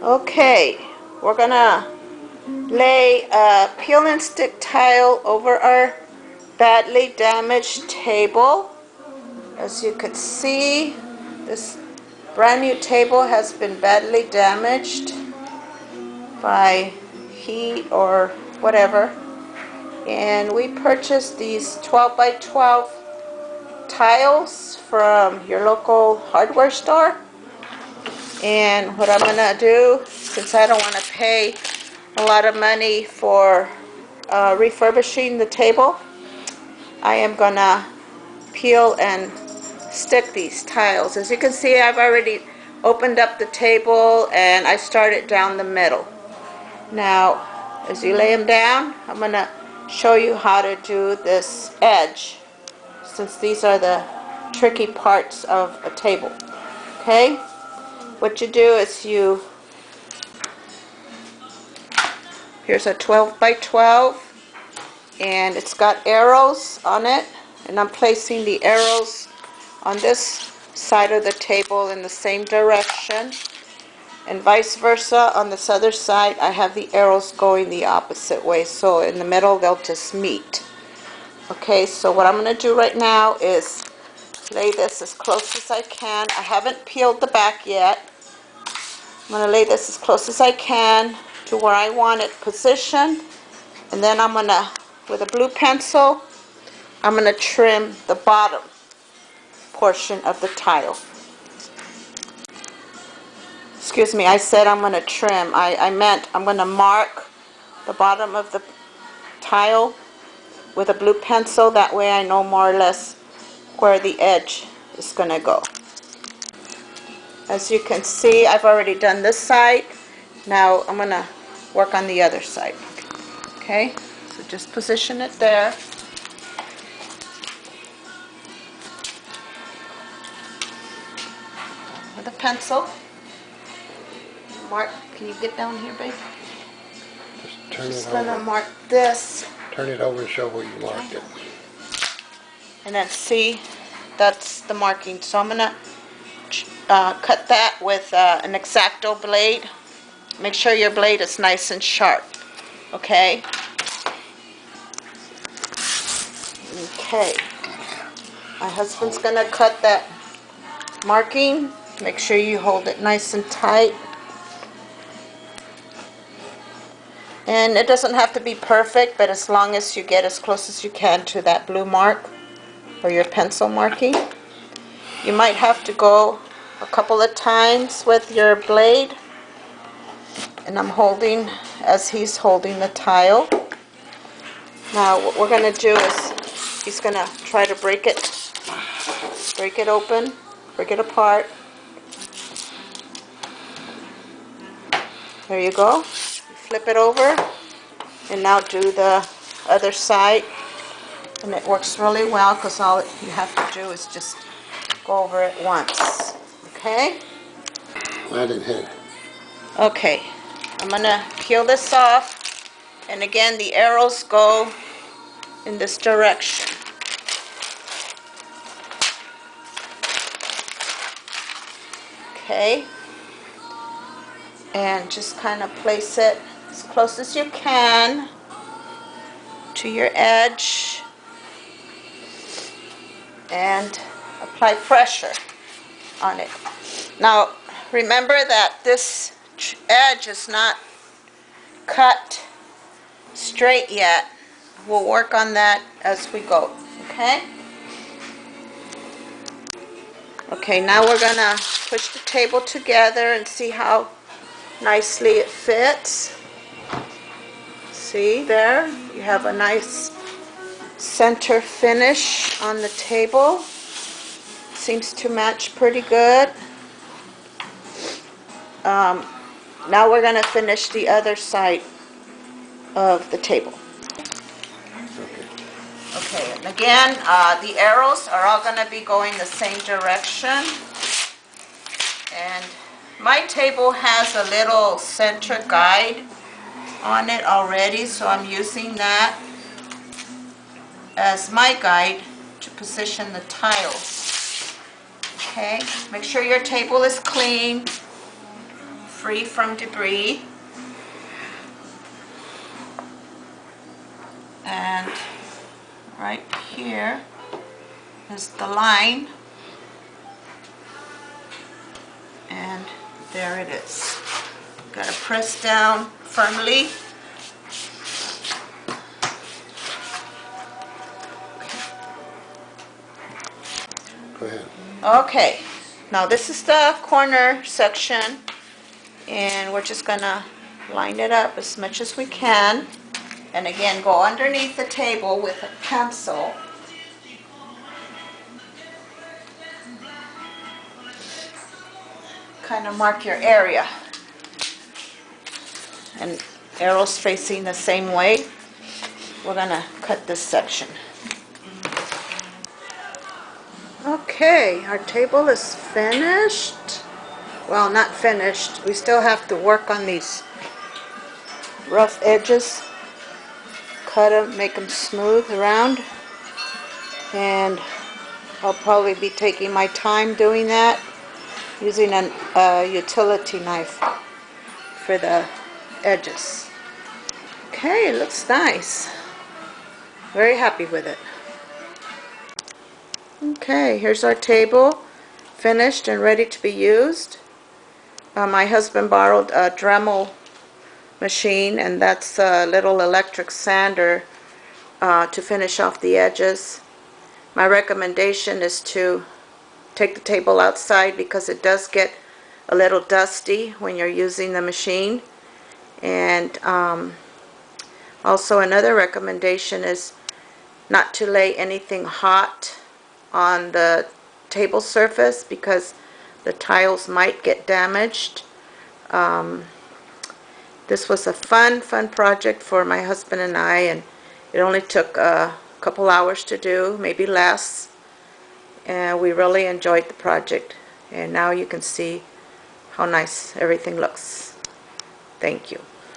Okay, we're gonna lay a peel and stick tile over our badly damaged table. As you could see, this brand new table has been badly damaged by heat or whatever. And we purchased these 12 by 12 tiles from your local hardware store. And what I'm gonna do, since I don't want to pay a lot of money for refurbishing the table, I am gonna peel and stick these tiles. As you can see, I've already opened up the table and I started down the middle. Now, as you lay them down, I'm gonna show you how to do this edge, since these are the tricky parts of a table. Okay? What you do is here's a 12 by 12 and it's got arrows on it, and I'm placing the arrows on this side of the table in the same direction, and vice versa on this other side I have the arrows going the opposite way, so in the middle they'll just meet. Okay, so what I'm going to do right now is lay this as close as I can. I haven't peeled the back yet. I'm going to lay this as close as I can to where I want it positioned, and then I'm going to, with a blue pencil, I'm going to trim the bottom portion of the tile. Excuse me, I said I'm going to trim. I meant I'm going to mark the bottom of the tile with a blue pencil. That way I know more or less where the edge is going to go. As you can see, I've already done this side. Now I'm going to work on the other side. Okay, so just position it there. With a pencil. Mark, can you get down here, babe? Just gonna mark this. Turn it over and show where you marked it. And then see, that's the marking. So I'm gonna cut that with an X-Acto blade. Make sure your blade is nice and sharp. Okay. Okay. My husband's gonna cut that marking. Make sure you hold it nice and tight. And it doesn't have to be perfect, but as long as you get as close as you can to that blue mark or your pencil marking. You might have to go a couple of times with your blade. And I'm holding as he's holding the tile. Now what we're going to do is he's going to try to break it open, break it apart. There you go. Flip it over and now do the other side, and it works really well because all you have to do is just go over it once. Okay? I didn't hit it. Okay, I'm gonna peel this off, and again the arrows go in this direction. Okay, and just kind of place it as close as you can to your edge and apply pressure on it. Now remember that this edge is not cut straight yet. We'll work on that as we go. Okay? Okay, now we're gonna push the table together and see how nicely it fits. See there? You have a nice center finish on the table. Seems to match pretty good. Now we're going to finish the other side of the table. Okay, and again, the arrows are all going to be going the same direction. And my table has a little center guide on it already, so I'm using that as my guide to position the tiles. Okay, make sure your table is clean. free from debris. And right here is the line, and there it is. Gotta press down firmly. Go ahead. Okay, now this is the corner section, and we're just gonna line it up as much as we can. And again, go underneath the table with a pencil. Kind of mark your area. And arrows facing the same way. We're gonna cut this section. Okay, our table is finished. Well, not finished. We still have to work on these rough edges. Cut them, make them smooth around. And I'll probably be taking my time doing that, using a utility knife for the edges. Okay, it looks nice. Very happy with it. Okay, here's our table, finished and ready to be used. My husband borrowed a Dremel machine, and that's a little electric sander to finish off the edges. My recommendation is to take the table outside because it does get a little dusty when you're using the machine. And also another recommendation is not to lay anything hot on the table surface because the tiles might get damaged. This was a fun project for my husband and I, and it only took a couple hours to do, maybe less. And we really enjoyed the project. And now you can see how nice everything looks. Thank you.